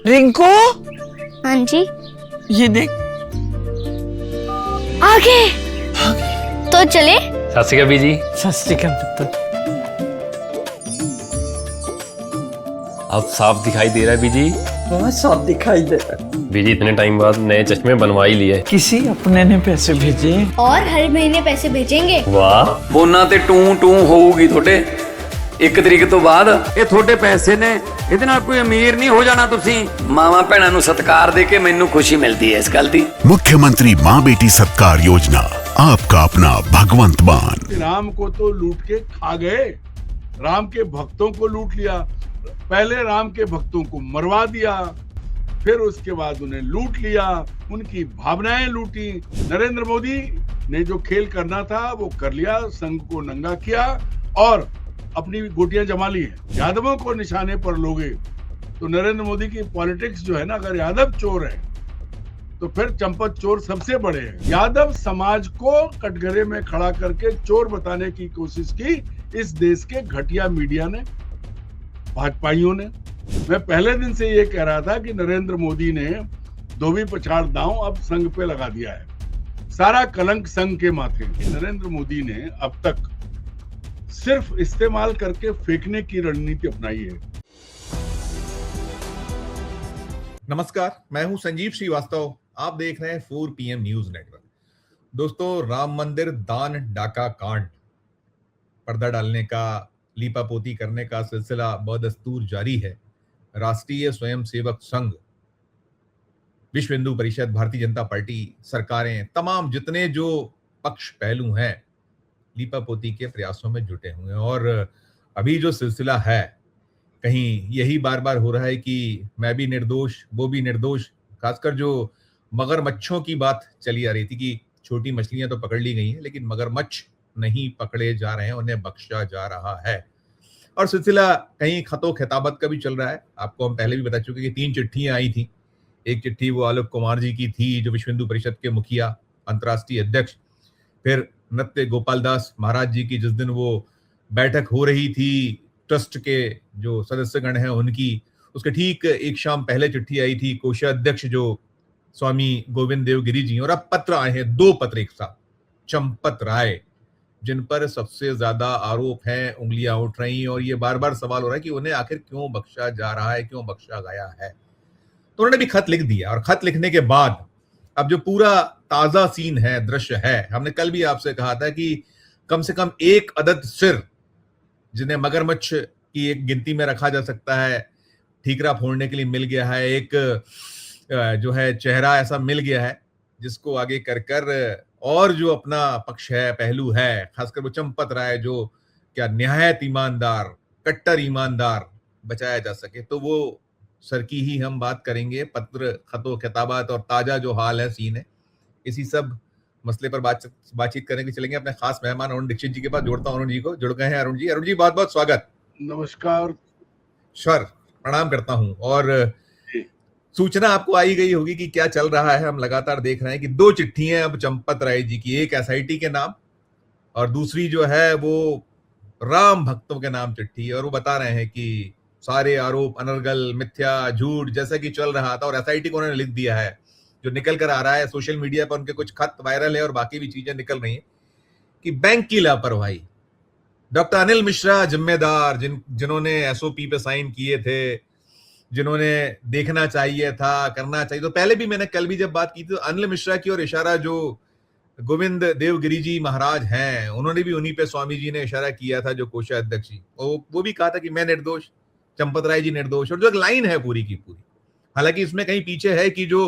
रिंकू, हाँ जी, ये देख। आगे तो चले। सत श्री अकाल बीजी। सत श्री अकाल पुत्र। अब साफ दिखाई दे रहा है बीजी। बहुत साफ दिखाई दे रहा है। बीजी इतने टाइम बाद नए चश्मे बनवा ही लिए। किसी अपने ने पैसे भेजे और हर महीने पैसे भेजेंगे। वाह। ਫੋਨਾਂ ਤੇ ਟੂ ਟੂ ਹੋਊਗੀ ਤੁਹਾਡੇ 1 ਤਰੀਕ ਤੋਂ ਬਾਅਦ। ਇਹ ਤੁਹਾਡੇ ਪੈਸੇ ਨੇ, ਇਹਦੇ ਨਾਲ ਕੋਈ ਅਮੀਰ ਨਹੀਂ ਹੋ ਜਾਣਾ ਤੁਸੀਂ। ਮਾਵਾਂ ਭੈਣਾਂ ਨੂੰ ਸਤਿਕਾਰ ਦੇ ਕੇ ਮੈਨੂੰ ਖੁਸ਼ੀ ਮਿਲਦੀ ਹੈ ਇਸ ਗੱਲ ਦੀ। मुख्यमंत्री माँ बेटी सत्कार योजना, आपका अपना भगवंत मान। राम को तो लूट के खा गए, राम के भक्तों को लूट लिया। पहले राम के भक्तों को मरवा दिया, फिर उसके बाद उन्हें लूट लिया, उनकी भावनाएं लूटी। नरेंद्र मोदी ने जो खेल करना था वो कर लिया, संघ को नंगा किया और अपनी गोटियां जमा ली है। यादवों को निशाने पर लोगे तो नरेंद्र मोदी की पॉलिटिक्स जो है ना, अगर यादव चोर है तो फिर चंपत चोर सबसे बड़े हैं। यादव समाज को कटघरे में खड़ा करके चोर बताने की कोशिश की इस देश के घटिया मीडिया ने, भाजपाइयों ने। मैं पहले दिन से ये कह रहा था कि नरेंद्र मोदी ने धोबी पछाड़ दांव अब संघ पे लगा दिया है, सारा कलंक संघ के माथे। नरेंद्र मोदी ने अब तक सिर्फ इस्तेमाल करके फेंकने की रणनीति अपनाई है। नमस्कार, मैं हूं संजीव श्रीवास्तव। आप देख रहे हैं 4 PM न्यूज नेटवर्क। दोस्तों, राम मंदिर दान डाका कांड, पर्दा डालने का, लीपापोती करने का सिलसिला बदस्तूर जारी है। राष्ट्रीय स्वयंसेवक संघ, विश्व हिंदू परिषद, भारतीय जनता पार्टी, सरकारें, तमाम जितने जो पक्ष पहलू हैं, लीपापोती के प्रयासों में जुटे हुए हैं। और अभी जो सिलसिला है, कहीं यही बार बार हो रहा है कि मैं भी निर्दोष, वो भी निर्दोष। खासकर जो मगरमच्छों की बात चली आ रही थी कि छोटी मछलियां तो पकड़ ली गई हैं, लेकिन मगरमच्छ नहीं पकड़े जा रहे हैं, उन्हें बख्शा जा रहा है। और सिलसिला कहीं खतो खिताबत का भी चल रहा है। आपको हम पहले भी बता चुके कि 3 चिट्ठियां आई थी। एक चिट्ठी वो आलोक कुमार जी की थी, जो विश्व हिंदू परिषद के मुखिया, अंतर्राष्ट्रीय अध्यक्ष। फिर नृत्य गोपाल दास महाराज जी की, जिस दिन वो बैठक हो रही थी ट्रस्ट के जो सदस्यगण हैं उनकी, उसके ठीक एक शाम पहले चिट्ठी आई थी कोषाध्यक्ष जो स्वामी गोविंद देव गिरी जी। और अब पत्र आए हैं, 2 पत्र एक साथ। चंपत राय, जिन पर सबसे ज्यादा आरोप हैं, उंगलियां उठ रही हैं, और ये बार बार सवाल हो रहा है कि उन्हें आखिर क्यों बख्शा जा रहा है, क्यों बख्शा गया है। तो उन्होंने भी खत लिख दिया, और खत लिखने के बाद अब जो पूरा ताजा सीन है, दृश्य है, हमने कल भी आपसे कहा था कि कम से कम 1 अदद सिर, जिन्हें मगरमच्छ की एक गिनती में रखा जा सकता है, ठीकरा फोड़ने के लिए मिल गया है। एक जो है चेहरा ऐसा मिल गया है जिसको आगे कर कर और जो अपना पक्ष है, पहलू है, खासकर वो चंपत राय, जो क्या निहायत ईमानदार, कट्टर ईमानदार बचाया जा सके। तो वो सर की ही हम बात करेंगे। पत्र, खतो खिताबात और ताजा जो हाल है, सीन है, इसी सब मसले पर बातचीत करने के चलेंगे अपने खास मेहमान अरुण दीक्षित जी के पास। जोड़ता हूं अरुण जी को। जुड़ गए हैं अरुण जी। अरुण जी, बहुत बहुत स्वागत। नमस्कार सर, प्रणाम करता हूं। और सूचना आपको आई गई होगी कि क्या चल रहा है। हम लगातार देख रहे हैं कि 2 चिट्ठियां अब चंपत राय जी की, एक SIT के नाम और दूसरी जो है वो राम भक्तों के नाम चिट्ठी। और वो बता रहे हैं कि सारे आरोप अनर्गल, मिथ्या, झूठ जैसा कि चल रहा था। और SIT को उन्होंने लिख दिया है, जो निकल कर आ रहा है सोशल मीडिया पर, उनके कुछ खत वायरल है और बाकी भी चीजें निकल रही हैं कि बैंक की लापरवाही, डॉक्टर अनिल मिश्रा जिम्मेदार, जिन्होंने SOP पे साइन किए थे, जिन्होंने देखना चाहिए था, करना चाहिए। तो पहले भी मैंने कल भी जब बात की थी, तो अनिल मिश्रा की और इशारा जो गोविंद देव गिरी जी महाराज हैं, उन्होंने भी उन्हीं पे स्वामी जी ने इशारा किया था, जो कोषाध्यक्ष जी, वो भी कहा था कि मैं निर्दोष, चंपत राय जी निर्दोष। और जो एक लाइन है पूरी की पूरी, हालांकि इसमें कहीं पीछे है कि जो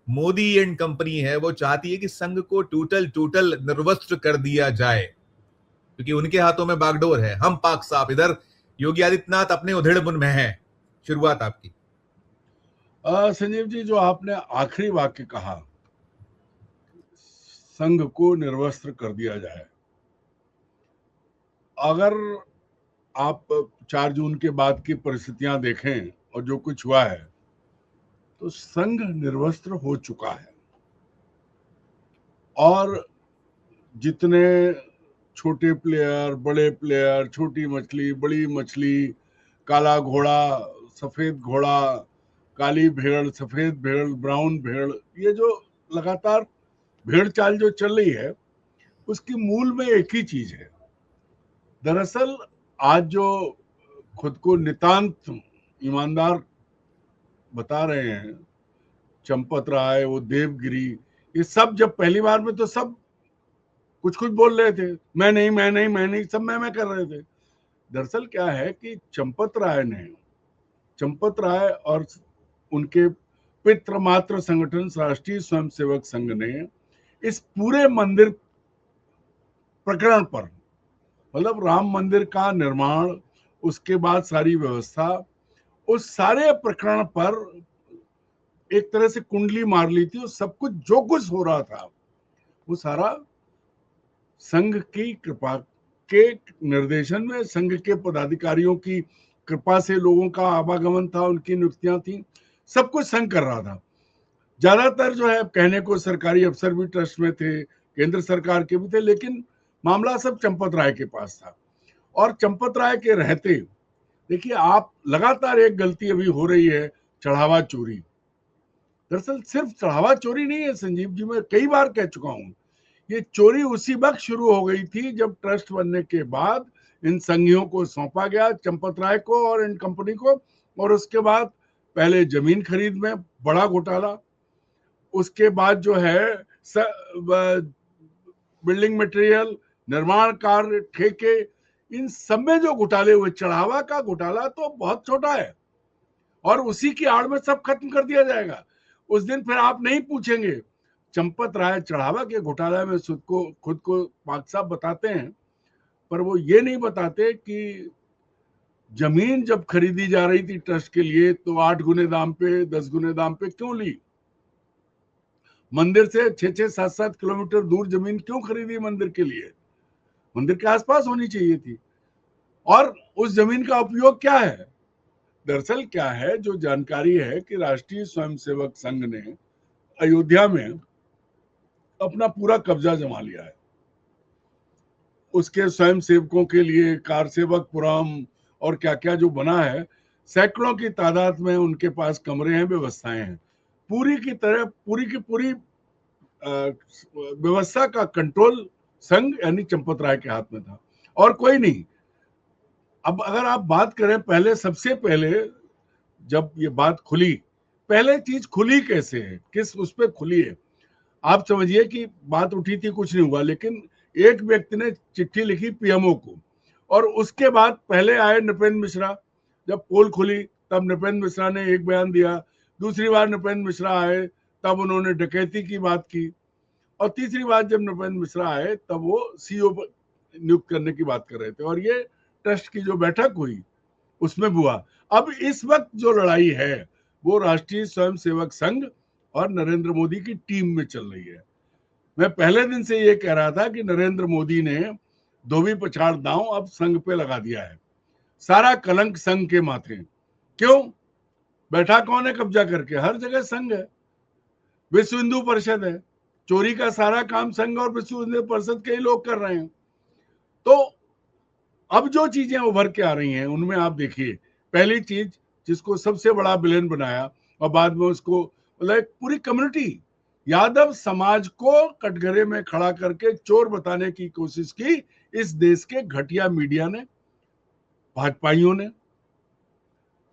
मोदी एंड कंपनी है वो चाहती है कि संघ को टोटल निर्वस्त्र कर दिया जाए, क्योंकि उनके हाथों में बागडोर है। हम पाक साफ, इधर योगी आदित्यनाथ अपने उधेड़बुन में है। शुरुआत आपकी। संजीव जी, जो आपने आखिरी वाक्य कहा, संघ को निर्वस्त्र कर दिया जाए, अगर आप 4 जून के बाद की परिस्थितियां देखें और जो कुछ हुआ है, तो संघ निर्वस्त्र हो चुका है। और जितने छोटे प्लेयर, बड़े प्लेयर, छोटी मछली, बड़ी मछली, काला घोड़ा, सफेद घोड़ा, काली भेड़, सफेद भेड़, ब्राउन भेड़, ये जो लगातार भेड़ चाल जो चल रही है उसकी मूल में एक ही चीज है। दरअसल आज जो खुद को नितांत ईमानदार बता रहे हैं, चंपत राय, वो देवगिरी, ये सब जब पहली बार में तो सब कुछ कुछ बोल रहे थे, मैं नहीं, सब मैं कर रहे थे। दरअसल क्या है कि चंपत राय और उनके पितृ मात्र संगठन राष्ट्रीय स्वयंसेवक संघ ने इस पूरे मंदिर प्रकरण पर, मतलब राम मंदिर का निर्माण, उसके बाद सारी व्यवस्था, उस सारे प्रकरण पर एक तरह से कुंडली मार ली थी। और सब कुछ जो कुछ हो रहा था वो सारा संघ की कृपा के निर्देशन में, संघ के पदाधिकारियों की कृपा से लोगों का आवागमन था, उनकी नियुक्तियां थी, सब कुछ संघ कर रहा था। ज्यादातर जो है कहने को सरकारी अफसर भी ट्रस्ट में थे, केंद्र सरकार के भी थे, लेकिन मामला सब चंपत राय के पास था। और चंपत राय के रहते, देखिए आप, लगातार एक गलती अभी हो रही है, चढ़ावा चोरी। दरअसल सिर्फ चढ़ावा चोरी नहीं है संजीव जी, मैं कई बार कह चुका हूं, ये चोरी उसी वक्त शुरू हो गई थी जब ट्रस्ट बनने के बाद इन संघियों को सौंपा गया, चंपत राय को और इन कंपनी को। और उसके बाद पहले जमीन खरीद में बड़ा घोटाला, उसके बाद जो है बिल्डिंग मटेरियल, निर्माण कार्य, ठेके, इन सब में जो घोटाले हुए, चढ़ावा का घोटाला तो बहुत छोटा है और उसी की आड़ में सब खत्म कर दिया जाएगा। उस दिन फिर आप नहीं पूछेंगे। चंपत राय चढ़ावा के घोटाला में खुद को पाक साहब बताते हैं, पर वो ये नहीं बताते कि जमीन जब खरीदी जा रही थी ट्रस्ट के लिए तो 8 गुने दाम पे, 10 गुने दाम पे क्यों ली? मंदिर से 6-6, 7-7 किलोमीटर दूर जमीन क्यों खरीदी मंदिर के लिए? मंदिर के आसपास होनी चाहिए थी। और उस जमीन का उपयोग क्या है? दरअसल क्या है, जो जानकारी है कि राष्ट्रीय स्वयंसेवक संघ ने अयोध्या में अपना पूरा कब्जा जमा लिया है। उसके स्वयंसेवकों के लिए कारसेवकपुरम और क्या क्या जो बना है, सैकड़ों की तादाद में उनके पास कमरे हैं, व्यवस्थाएं हैं। पूरी की पूरी व्यवस्था का कंट्रोल संघ यानी चंपत राय के हाथ में था और कोई नहीं। अब अगर आप बात करें, पहले, सबसे पहले जब ये बात खुली, पहले चीज खुली कैसे है, किस उस पर खुली है, आप समझिए कि बात उठी थी, कुछ नहीं हुआ, लेकिन एक व्यक्ति ने चिट्ठी लिखी पीएमओ को और उसके बाद पहले आए नृपेंद्र मिश्रा। जब पोल खुली तब नृपेंद्र मिश्रा ने एक बयान दिया, दूसरी बार नृपेंद्र मिश्रा आए तब उन्होंने डकैती की बात की, और तीसरी बार जब नृपेंद्र मिश्रा आए तब वो सीईओ नियुक्त करने की बात कर रहे थे। और ये ट्रस्ट की जो बैठक हुई उसमें हुआ। अब इस वक्त जो लड़ाई है वो राष्ट्रीय स्वयंसेवक संघ और नरेंद्र मोदी की टीम में चल रही है। मैं पहले दिन से ये कह रहा था कि नरेंद्र मोदी ने धोबी पछाड़ दांव अब संघ पे लगा दिया है, सारा कलंक संघ के माथे। क्यों? बैठा कौन है कब्जा करके? हर जगह संघ है, विश्व हिंदू परिषद है, चोरी का सारा काम संघ और विश्व हिंदू परिषद के ही लोग कर रहे हैं। तो अब जो चीजें उभर के आ रही हैं उनमें आप देखिए, पहली चीज जिसको सबसे बड़ा विलेन बनाया और बाद में उसको मतलब पूरी कम्युनिटी, यादव समाज को कटघरे में खड़ा करके चोर बताने की कोशिश की इस देश के घटिया मीडिया ने, भाजपाइयों ने।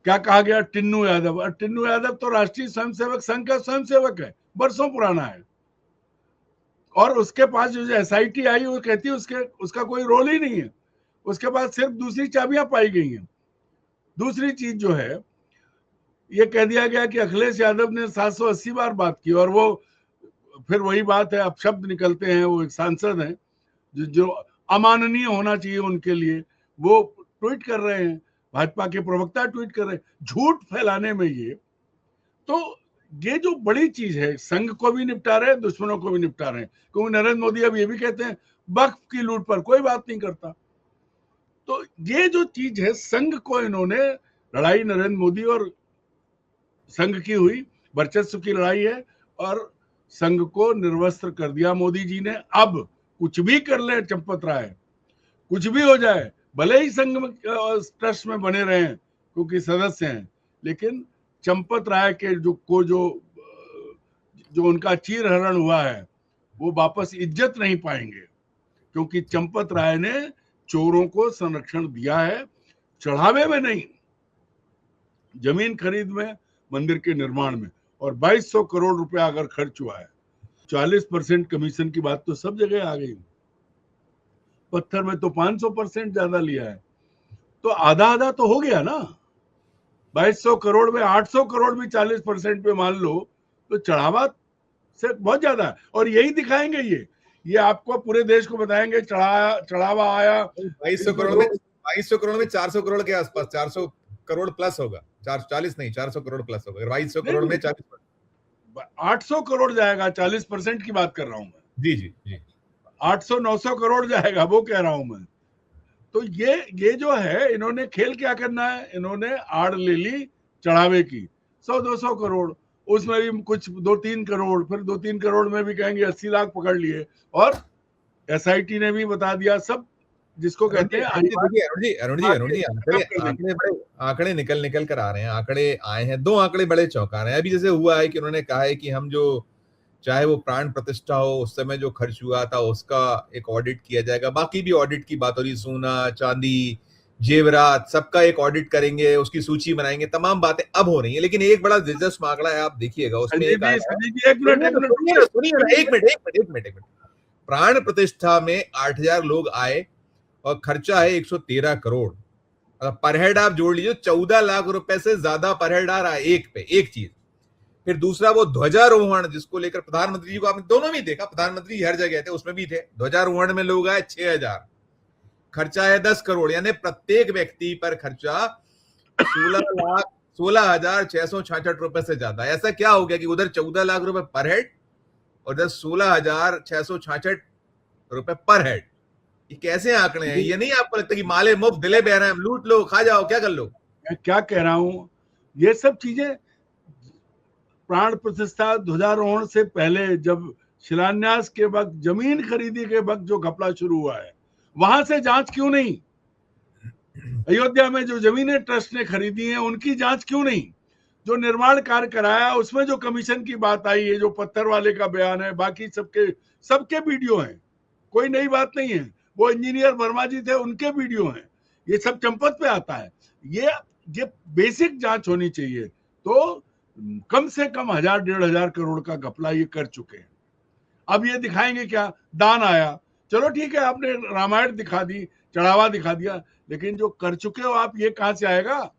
क्या कहा गया? टिन्नू यादव। और टिन्नू यादव तो राष्ट्रीय स्वयंसेवक संघ का स्वयंसेवक है, बरसों पुराना है, और उसके पास जो एसआईटी आई वो कहती है उसका कोई रोल ही नहीं है, उसके पास सिर्फ दूसरी चाबियां पाई गई हैं। दूसरी चीज जो है, ये कह दिया गया कि अखिलेश यादव ने 780 बार बात की, और वो फिर वही बात है, अपशब्द निकलते हैं। वो एक सांसद हैं जो अमाननीय होना चाहिए उनके लिए, वो ट्वीट कर रहे हैं, भाजपा के प्रवक्ता ट्वीट कर रहे हैं, झूठ फैलाने में ये जो बड़ी चीज है, संघ को भी निपटा रहे हैं, दुश्मनों को भी निपटा रहे हैं। क्योंकि नरेंद्र मोदी अब ये भी कहते हैं वक्फ की लूट पर कोई बात नहीं करता। तो ये जो चीज है, संघ को इन्होंने, लड़ाई नरेंद्र मोदी और संघ की हुई, वर्चस्व की लड़ाई है, और संघ को निर्वस्त्र कर दिया मोदी जी ने। अब कुछ भी कर ले चंपत राय, कुछ भी हो जाए, भले ही संघ में ट्रस्ट में बने रहे क्योंकि सदस्य हैं, लेकिन चंपत राय के जो उनका चीरहरण हुआ है वो वापस इज्जत नहीं पाएंगे, क्योंकि चंपत राय ने चोरों को संरक्षण दिया है, चढ़ावे में नहीं, जमीन खरीद में, मंदिर के निर्माण में। और 2200 करोड़ रुपया अगर खर्च हुआ है, 40% कमीशन की बात तो सब जगह आ गई। पत्थर में तो 500% ज्यादा लिया है, तो आधा आधा तो हो गया ना। 2200 करोड़ में 800 करोड़ भी 40% पे मान लो तो चढ़ावा से बहुत ज्यादा है। और यही दिखाएंगे ये आपको पूरे देश को बताएंगे चढ़ावा आया 2200 करोड़ में 400 करोड़ के आसपास, 400 करोड़ प्लस होगा, 40 नहीं 400 करोड़ प्लस होगा। 2200 करोड़ में 40 800 करोड़ जाएगा, 40% की बात कर रहा हूं मैं। जी जी जी 800-900 करोड़ जाएगा, वो कह रहा हूं मैं। तो ये जो है, इन्होंने खेल क्या करना है, इन्होंने आड़ ले ली चढ़ावे की 100-200 करोड़, उसमें भी कुछ 2-3 करोड़, फिर 2-3 करोड़ में भी कहेंगे 80 लाख पकड़ लिए। और एसआईटी ने भी बता दिया सब, जिसको कहते हैं अरुण जी आंकड़े निकल कर आ रहे हैं। आंकड़े आए हैं, 2 आंकड़े बड़े चौंका रहे हैं। अभी जैसे हुआ है कि उन्होंने कहा है कि हम जो चाहे वो प्राण प्रतिष्ठा हो, उस समय जो खर्च हुआ था उसका एक ऑडिट किया जाएगा। बाकी भी ऑडिट की बात हो रही, सोना चांदी जेवरात सबका एक ऑडिट करेंगे, उसकी सूची बनाएंगे, तमाम बातें अब हो रही है। लेकिन एक बड़ा दिलचस्प आंकड़ा है, आप देखिएगा उसमें एक मिनट प्राण प्रतिष्ठा में 8000 लोग आए और खर्चा है 113 करोड़। पर हेड आप जोड़ लीजिए, 14 लाख रुपए से ज्यादा पर हेड आ रहा है एक चीज। फिर दूसरा वो ध्वजारोहण, जिसको लेकर प्रधानमंत्री जी को आपने दोनों में देखा, प्रधानमंत्री हर जगह थे, उसमें भी थे। ध्वजारोहण में लोग आए 6000, खर्चा है 10 करोड़, यानी प्रत्येक व्यक्ति पर खर्चा 16,666 रुपए से ज्यादा। ऐसा क्या हो गया कि उधर 14 लाख रुपए पर हेड और इधर 16,666 रुपए पर हेड? ये कैसे आंकड़े हैं? ये नहीं आपको लगता कि माले मुफ्त दिले बहराम, लूट लो, खा जाओ, क्या कर लो? मैं क्या कह रहा हूं, ये सब चीजें प्राण प्रतिष्ठा ध्वजारोहण से पहले, जब शिलान्यास के वक्त, जमीन खरीदी के वक्त जो घपला शुरू हुआ है, वहां से जांच क्यों नहीं? अयोध्या में जो जमीनें ट्रस्ट ने खरीदी हैं उनकी जांच क्यों नहीं? जो निर्माण कार्य कराया उसमें जो कमीशन की बात आई है, जो पत्थर वाले का बयान है, बाकी सबके वीडियो हैं, कोई नई बात नहीं है। वो इंजीनियर वर्मा जी थे, उनके वीडियो हैं, ये सब चंपत पे आता है। ये बेसिक जांच होनी चाहिए। तो कम से कम 1000-1500 करोड़ का घपला ये कर चुके हैं। अब ये दिखाएंगे क्या? दान आया, चलो ठीक है, आपने रामायण दिखा दी, चढ़ावा दिखा दिया, लेकिन जो कर चुके हो आप, ये कहां से आएगा?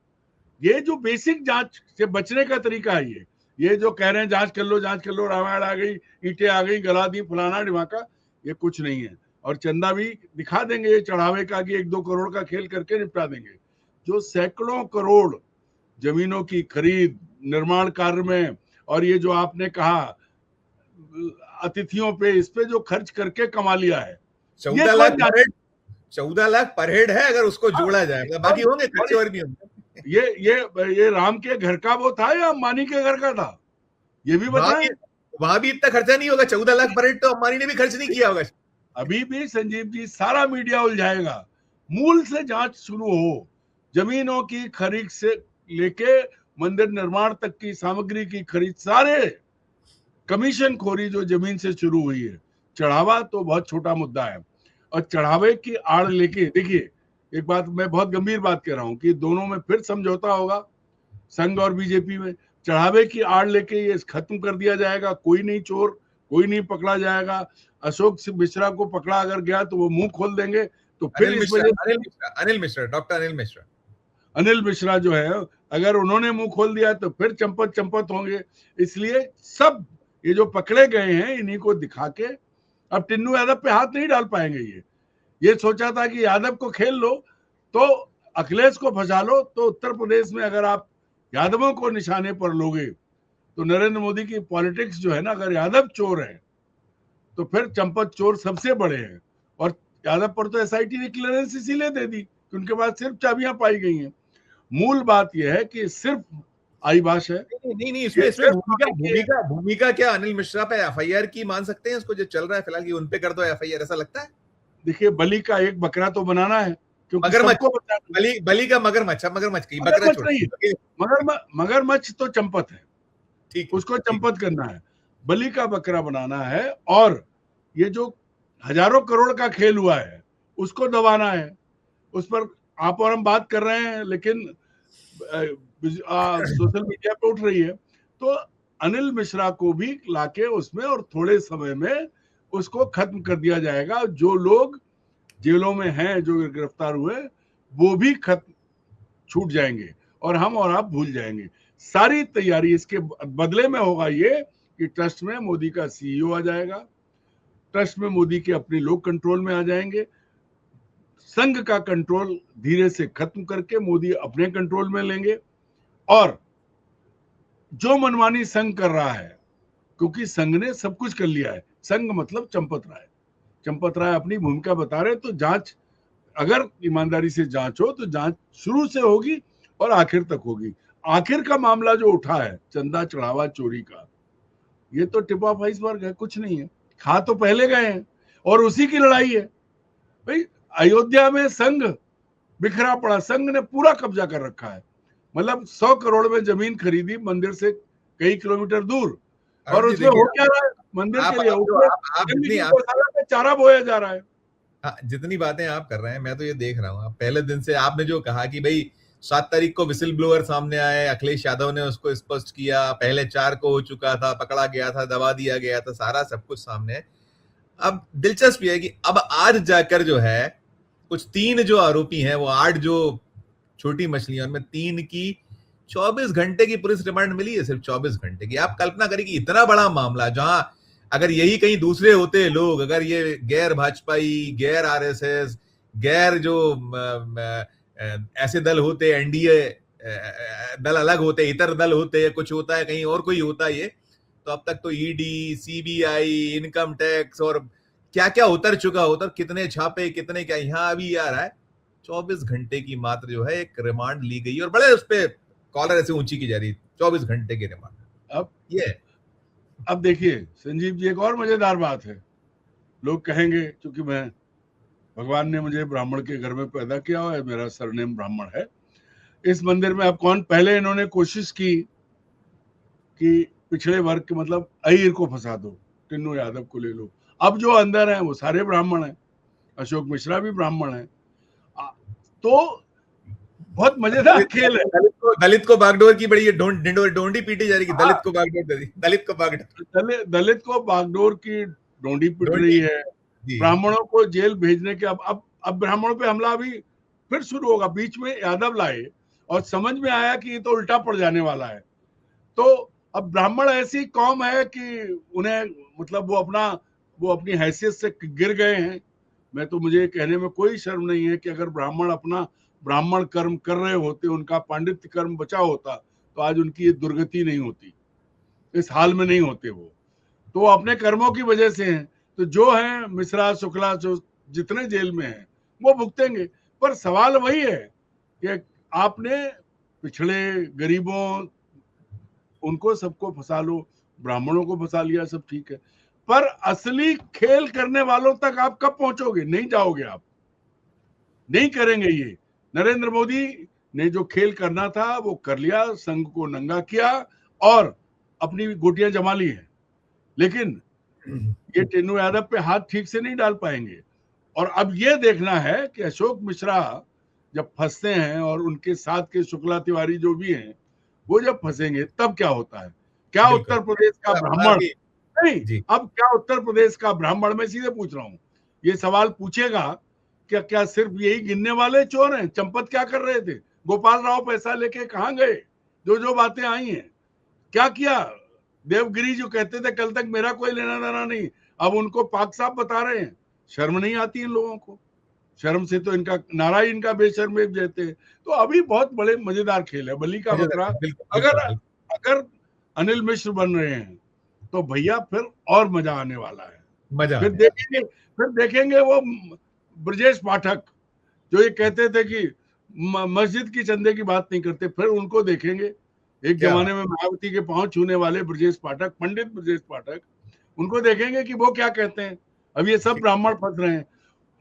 ये जो बेसिक जांच से बचने का तरीका है, ये जो कह रहे हैं जांच कर लो, रामायण आ गई, ईंटें आ गई, गला दी, फलाना ढिमाका, ये कुछ नहीं है। और चंदा भी दिखा देंगे ये चढ़ावे का कि 1-2 करोड़ का खेल करके निपटा देंगे। जो सैकड़ों करोड़ जमीनों की खरीद, निर्माण कार्य में, और ये जो आपने कहा अतिथियों पे, इस पे जो खर्च करके कमा लिया है, 14 लाख पर हेड है अगर उसको जोड़ा जाए, बाकी होंगे खर्चे और भी होंगे। ये राम के घर का वो था या अंबानी के घर का था, ये भी बताएं। वहां भी इतना खर्चा नहीं होगा, 14 लाख पर हेड तो अंबानी ने भी खर्च नहीं किया होगा। अभी भी संजीव जी, सारा मीडिया उलझाएगा। मूल से जांच शुरू हो, जमीनों की खरीद से लेके मंदिर निर्माण तक की सामग्री की खरीद, सारे कमीशन खोरी जो जमीन से शुरू हुई है। चढ़ावा तो बहुत छोटा मुद्दा है, और चढ़ावे की आड़ लेके, देखिए एक बात मैं बहुत गंभीर बात कह रहा हूं कि दोनों में फिर समझौता होगा, संघ और बीजेपी में। चढ़ावे की आड़ लेके ये खत्म कर दिया जाएगा, कोई नहीं चोर, कोई नहीं पकड़ा जाएगा। अशोक मिश्रा को पकड़ा अगर गया तो वो मुंह खोल देंगे। तो फिर डॉक्टर अनिल मिश्रा जो है, अगर उन्होंने मुंह खोल दिया तो फिर चंपत होंगे। इसलिए सब ये जो पकड़े गए हैं, इन्हीं को दिखा के अब टिन्नू यादव पे हाथ नहीं डाल पाएंगे। ये सोचा था कि यादव को खेल लो तो अखिलेश को फंसा लो, तो उत्तर प्रदेश में अगर आप यादवों को निशाने पर लोगे तो नरेंद्र मोदी की पॉलिटिक्स जो है ना, अगर यादव चोर है तो फिर चंपत चोर सबसे बड़े हैं। और यादव पर तो एसआईटी ने क्लियरेंस इसीलिए दे दी कि उनके पास सिर्फ चाबियां पाई गई हैं। मूल बात यह है कि सिर्फ आई बात है। नहीं, इसमें भूमिका क्या अनिल मिश्रा पे एफआईआर की मान सकते हैं? इसको जो चल रहा है फिलहाल, उन पे कर दो एफआईआर, ऐसा लगता है? देखिए, बलि का एक बकरा तो बनाना है, क्योंकि मगरमच्छ, सबको बचाना। बलि का मगरमच्छ, मगरमच्छ की बकरा मगरमच्छ छोड़, नहीं, मगरमच्छ तो चंपत है, ठीक, उसको ठीक। चंपत करना है, बलि का बकरा बनाना है। और ये जो हजारों करोड़ का खेल हुआ है उसको दबाना है। उस पर आप और हम बात कर रहे हैं, लेकिन सोशल मीडिया पे उठ रही है। तो अनिल मिश्रा को भी लाके उसमें और थोड़े समय में उसको खत्म कर दिया जाएगा। जो लोग जेलों में हैं, जो गिरफ्तार हुए, वो भी खत्म छूट जाएंगे और हम और आप भूल जाएंगे। सारी तैयारी इसके बदले में होगा ये कि ट्रस्ट में मोदी का सीईओ आ जाएगा, ट्रस्ट में मोदी के अपने लोग कंट्रोल में आ जाएंगे, संघ का कंट्रोल धीरे से खत्म करके मोदी अपने कंट्रोल में लेंगे। और जो मनमानी संघ कर रहा है, क्योंकि संघ ने सब कुछ कर लिया है, संघ मतलब चंपत राय अपनी भूमिका बता रहे, तो जांच, अगर ईमानदारी से जांच हो तो जांच शुरू से होगी और आखिर तक होगी। आखिर का मामला जो उठा है चंदा चढ़ावा चोरी का, ये तो टिप ऑफ आइसबर्ग है, कुछ नहीं है। खा तो पहले गए हैं और उसी की लड़ाई है भाई। अयोध्या में संघ बिखरा पड़ा, संघ ने पूरा कब्जा कर रखा है। मतलब 100 करोड़ में जमीन खरीदी मंदिर से कई किलोमीटर दूर, और उसमें हो क्या रहा है मंदिर के लिए चारा बोया जा रहा है। जितनी बातें आप कर रहे हैं मैं तो ये देख रहा हूँ, पहले दिन से आपने जो कहा कि भाई 7 तारीख को विसिल ब्लोअर सामने आए, अखिलेश यादव ने उसको स्पष्ट किया, पहले 4 को हो चुका था, पकड़ा गया था, दबा दिया गया था, सारा सब कुछ सामने है। अब दिलचस्प है कि अब आज जाकर जो है कुछ 3 जो आरोपी हैं, वो 8 जो छोटी मछलियां, उनमें 3 की 24 घंटे की पुलिस रिमांड मिली है, सिर्फ 24 घंटे की। आप कल्पना करें कि इतना बड़ा मामला, जहां अगर यही कहीं दूसरे होते लोग, अगर ये गैर भाजपाई, गैर आरएसएस, गैर जो ऐसे दल होते, एनडीए दल अलग होते, इतर दल होते, कुछ होता है कहीं और कोई होता है, ये तो अब तक तो ईडी, सीबीआई, इनकम टैक्स और क्या क्या उतर चुका होता, कितने छापे, कितने क्या। यहाँ अभी आ रहा है 24 घंटे की मात्र जो है एक रिमांड ली गई और बड़े उस पर कॉलर ऐसे ऊंची की जा रही है, 24 घंटे की रिमांड। अब देखिए संजीव जी, एक और मजेदार बात है। लोग कहेंगे क्योंकि भगवान ने मुझे ब्राह्मण के घर में पैदा किया हुआ है, मेरा सरनेम ब्राह्मण है। इस मंदिर में अब कौन, पहले इन्होंने कोशिश की कि पिछड़े वर्ग के, मतलब अहीर को फंसा दो, टिन्नू यादव को ले लो। अब जो अंदर है वो सारे ब्राह्मण हैं, अशोक मिश्रा भी ब्राह्मण है। तो बहुत मजेदार खेल है। दलित को बागडोर की बड़ी डोंडी पीटी जा रही है, दलित को बागडोर, दलित को बागडोर की डोंडी पीट रही है। ब्राह्मणों को जेल भेजने के अब ब्राह्मणों पे हमला भी फिर शुरू होगा। बीच में यादव लाए और समझ में आया कि ये तो उल्टा पड़ जाने वाला है। तो अब ब्राह्मण ऐसी कौम है कि उन्हें, मतलब वो अपनी हैसियत से गिर गए हैं। मुझे कहने में कोई शर्म नहीं है कि अगर ब्राह्मण अपना ब्राह्मण कर्म कर रहे होते, उनका पांडित्य कर्म बचा होता, तो आज उनकी ये दुर्गति नहीं होती, इस हाल में नहीं होते वो। तो वो अपने कर्मों की वजह से हैं। तो जो हैं मिश्रा, शुक्ला, जो जितने जेल में हैं वो भुगतेंगे। पर सवाल वही है कि आपने पिछड़े, गरीबों, उनको सबको फंसा लो, ब्राह्मणों को फंसा लिया, सब ठीक है, पर असली खेल करने वालों तक आप कब पहुंचोगे? नहीं जाओगे आप, नहीं करेंगे ये। नरेंद्र मोदी ने जो खेल करना था वो कर लिया, संघ को नंगा किया और अपनी गोटियां जमा ली है। लेकिन ये टिन्नू यादव पे हाथ ठीक से नहीं डाल पाएंगे। और अब ये देखना है कि अशोक मिश्रा जब फंसते हैं और उनके साथ के शुक्ला तिवारी जो भी हैं वो जब फंसेंगे तब क्या होता है। क्या उत्तर प्रदेश का ब्राह्मण, नहीं, अब क्या उत्तर प्रदेश का ब्राह्मण, मैं सीधे पूछ रहा हूं, ये सवाल पूछेगा क्या सिर्फ यही गिनने वाले चोर हैं? चंपत क्या कर रहे थे? गोपाल राव पैसा लेके कहां गए? जो बातें आई हैं, क्या किया? देवगिरी जो कहते थे कल तक मेरा कोई लेना देना नहीं, अब उनको पाक साफ बता रहे हैं। शर्म नहीं आती इन लोगों को? शर्म से तो इनका नारा ही इनका बेशर्मे जैते। तो अभी बहुत बड़े मजेदार खेल है, बलि का बकरा। अगर अनिल मिश्र बन रहे हैं तो भैया फिर और मजा आने वाला है। फिर देखेंगे वो ब्रजेश पाठक जो ये कहते थे कि मस्जिद की चंदे की बात नहीं करते, फिर उनको देखेंगे। एक जमाने में मायावती के पांव छूने वाले ब्रजेश पाठक, पंडित ब्रजेश पाठक, उनको देखेंगे कि वो क्या कहते हैं। अब ये सब ब्राह्मण फंस रहे हैं।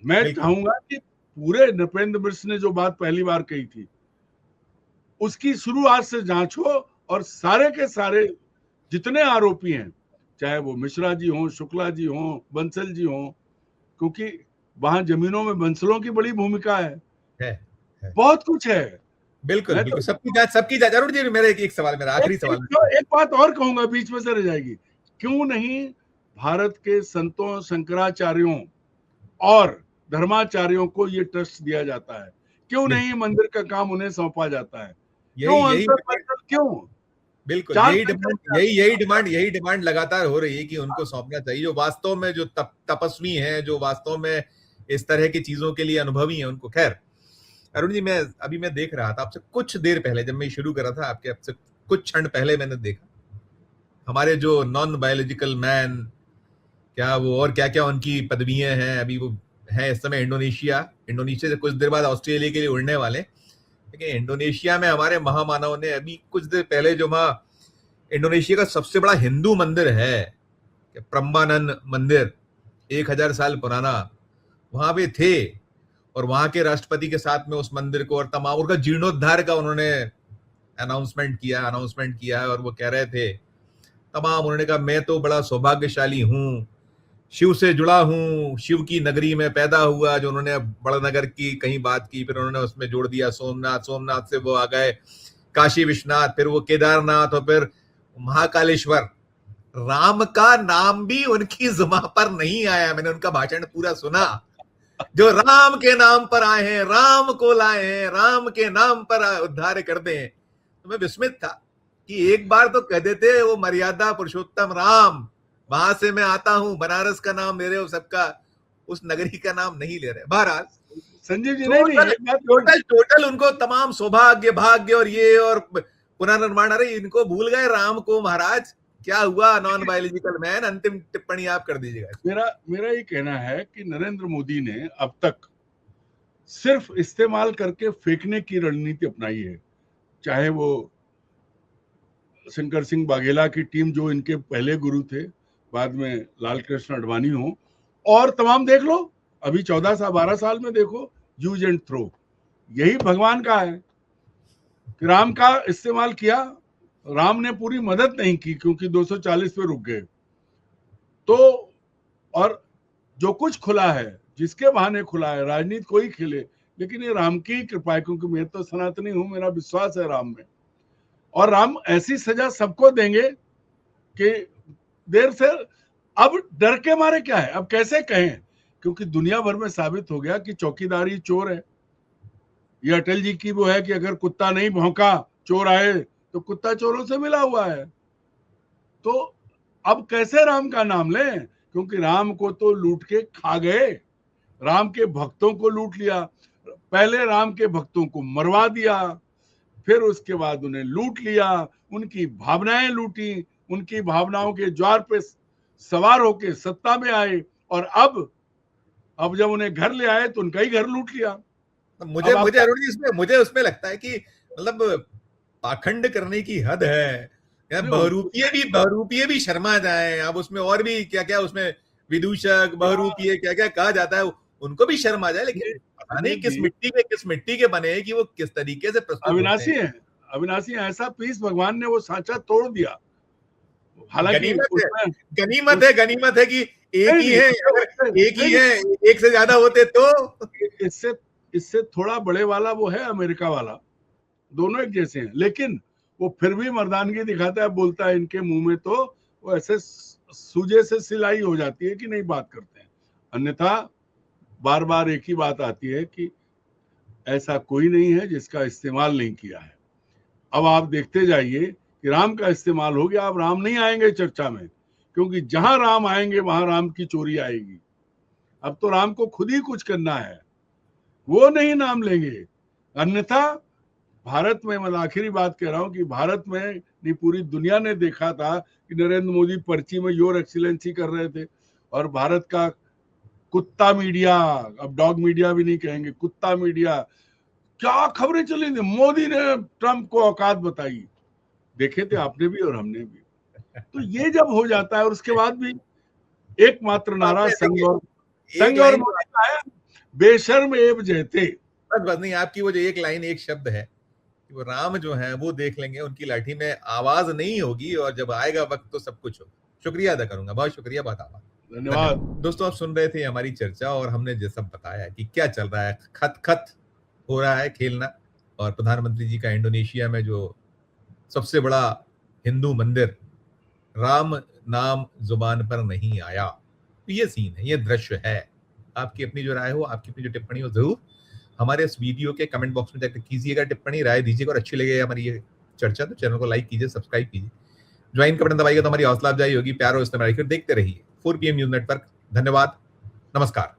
मैं चाहूंगा कि पूरे नृपेंद्र मिश्र ने जो बात पहली बार कही थी उसकी शुरुआत से जांच हो और सारे के सारे जितने आरोपी हैं, चाहे वो मिश्रा जी हों, शुक्ला जी हों, बंसल जी हों, क्योंकि वहां जमीनों में बंसलों की बड़ी भूमिका है। बहुत कुछ है। बिल्कुल मैं बिल्कुल, तो- सबकी जांच। अरुण जी, मेरा एक सवाल, मेरा आखिरी सवाल। एक बात और कहूंगा, बीच में से रह जाएगी, क्यों नहीं भारत के संतों, शंकराचार्यों और धर्माचार्यों को ये ट्रस्ट दिया जाता है? क्यों नहीं मंदिर का काम उन्हें सौंपा जाता है? क्यों क्यों? बिल्कुल, चार यही डिमांड लगातार हो रही है कि उनको सौंपना चाहिए। जो वास्तव में जो तपस्वी हैं, जो वास्तव में इस तरह की चीजों के लिए अनुभवी हैं, उनको। खैर अरुण जी, मैं देख रहा था आपसे कुछ देर पहले, जब मैं शुरू कर रहा था आपसे कुछ क्षण पहले मैंने देखा हमारे जो नॉन बायोलॉजिकल मैन, क्या वो और क्या क्या उनकी पदवियां हैं, अभी वो है इस समय इंडोनेशिया से कुछ देर बाद ऑस्ट्रेलिया के लिए उड़ने वाले। लेकिन इंडोनेशिया में हमारे महामानव ने अभी कुछ देर पहले जो वहां इंडोनेशिया का सबसे बड़ा हिंदू मंदिर है, प्रम्बानन मंदिर, 1000 साल पुराना, वहां पे थे और वहां के राष्ट्रपति के साथ में उस मंदिर को और तमाम उसका जीर्णोद्धार का उन्होंने अनाउंसमेंट किया और वो कह रहे थे तमाम, उन्होंने कहा मैं तो बड़ा सौभाग्यशाली हूं, शिव से जुड़ा हूं, शिव की नगरी में पैदा हुआ। जो उन्होंने बड़नगर की कहीं बात की, फिर उन्होंने उसमें जोड़ दिया सोमनाथ से वो आ गए काशी विश्वनाथ, फिर वो केदारनाथ और फिर महाकालेश्वर। राम का नाम भी उनकी जुबान पर नहीं आया। मैंने उनका भाषण पूरा सुना। जो राम के नाम पर आए हैं, राम को लाए हैं, राम के नाम पर उद्धार कर दें। तो मैं विस्मित था कि एक बार तो कह देते वो मर्यादा पुरुषोत्तम राम, वहां से मैं आता हूं, बनारस का नाम ले रहे हो सबका, उस नगरी का नाम नहीं ले रहे। बहरहाल संजीव जी, टोटल उनको तमाम सौभाग्य, भाग्य और ये और पुनर्निर्माण, अरे इनको भूल गए राम को। महाराज क्या हुआ नॉन बायोलॉजिकल मैन? अंतिम टिप्पणी आप कर दीजिएगा। मेरा ये कहना है कि नरेंद्र मोदी ने अब तक सिर्फ इस्तेमाल करके फेंकने की रणनीति अपनाई है। चाहे वो शंकर सिंह वाघेला की टीम, जो इनके पहले गुरु थे, बाद में लाल कृष्ण आडवाणी हो, और तमाम देख लो, अभी 12 साल में देखो, यूज एंड थ्रो। यही भगवान का है कि राम का इस्तेमाल किया, राम ने पूरी मदद नहीं की क्योंकि 240 पे रुक गए। तो और जो कुछ खुला है, जिसके बहाने खुला है, राजनीति कोई खेले, लेकिन ये राम की कृपा है, क्योंकि मैं तो सनातनी हूं, मेरा विश्वास है राम में। और राम ऐसी सजा सबको देंगे कि देर से, अब डर के मारे क्या है, अब कैसे कहें, क्योंकि दुनिया भर में साबित हो गया कि चौकीदारी चोर है। ये अटल जी की वो है कि अगर कुत्ता नहीं भौंका, चोर आए, तो कुत्ता चोरों से मिला हुआ है। तो अब कैसे राम का नाम लें, क्योंकि राम को तो लूट के खा गए, राम के भक्तों को लूट लिया। पहले राम के भक्तों को मरवा दिया, फिर उसके बाद उन्हें लूट लिया, उनकी भावनाएं लूटी, उनकी भावनाओं के ज्वार पे सवार होके सत्ता में आए, और अब जब उन्हें घर ले आए तो उनका ही घर लूट लिया। मुझे अरुण जी, मुझे उसमें लगता है कि मतलब पाखंड करने की हद है। बहुरूपीय भी शर्मा जाए। अब उसमें और भी क्या क्या, उसमें विदूषक, बहुरूपीय क्या क्या कहा जाता है, उनको भी शर्मा जाए। लेकिन पता नहीं किस मिट्टी के बने कि वो किस तरीके से प्रस्तुत अविनाशी है। ऐसा पीस भगवान ने वो सांचा तोड़ दिया। हालांकि गनीमत है कि एक ही है, एक से ज्यादा होते तो। इससे थोड़ा बड़े वाला वो है अमेरिका वाला, दोनों एक जैसे हैं, लेकिन वो फिर भी मर्दानगी दिखाता है, बोलता है इनके मुंह में, तो वो ऐसे सूजे से सिलाई हो जाती है कि नहीं बात करते हैं। अन्यथा बार बार एक ही बात आती है कि ऐसा कोई नहीं है जिसका इस्तेमाल नहीं किया है। अब आप देखते जाइए कि राम का इस्तेमाल हो गया, अब राम नहीं आएंगे चर्चा में, क्योंकि जहां राम आएंगे वहां राम की चोरी आएगी। अब तो राम को खुद ही कुछ करना है, वो नहीं नाम लेंगे। अन्यथा भारत में, मैं आखिरी बात कह रहा हूं कि भारत में नहीं, पूरी दुनिया ने देखा था कि नरेंद्र मोदी पर्ची में योर एक्सीलेंसी कर रहे थे, और भारत का कुत्ता मीडिया, अब डॉग मीडिया भी नहीं कहेंगे, कुत्ता मीडिया, क्या खबरें चली थी, मोदी ने ट्रंप को औकात बताई। देखे थे आपने भी और हमने भी। तो ये जब हो जाता है, और उसके बाद भी एकमात्र नारा संघ और मोदी का है, बेशर्म एव जयते। बस नहीं, आपकी वो जो एक लाइन एक शब्द है कि वो राम जो है वो देख लेंगे, उनकी लाठी में आवाज नहीं होगी और जब आएगा वक्त तो सब कुछ होगा। शुक्रिया अदा करूंगा, बहुत शुक्रिया, बहुत आभार, धन्यवाद। दोस्तों आप सुन रहे थे हमारी चर्चा और हमने जैसा बताया कि क्या चल रहा है, खत खत हो रहा है खेलना। और प्रधानमंत्री जी का इंडोनेशिया में जो सबसे बड़ा हिंदू मंदिर, राम नाम जुबान पर नहीं आया, तो ये सीन है, ये दृश्य है। आपकी अपनी जो राय हो, आपकी अपनी जो टिप्पणी हो, जरूर हमारे इस वीडियो के कमेंट बॉक्स में जाकर कीजिएगा, टिप्पणी राय दीजिएगा। और अच्छी लगे हमारी ये चर्चा तो चैनल को लाइक कीजिए, सब्सक्राइब कीजिए, ज्वाइन का बटन दबाइएगा तो हमारी हौसला अफजाई होगी। प्यार और इस्तेमाल देखते रहिए 4 PM न्यूज नेटवर्क। धन्यवाद, नमस्कार।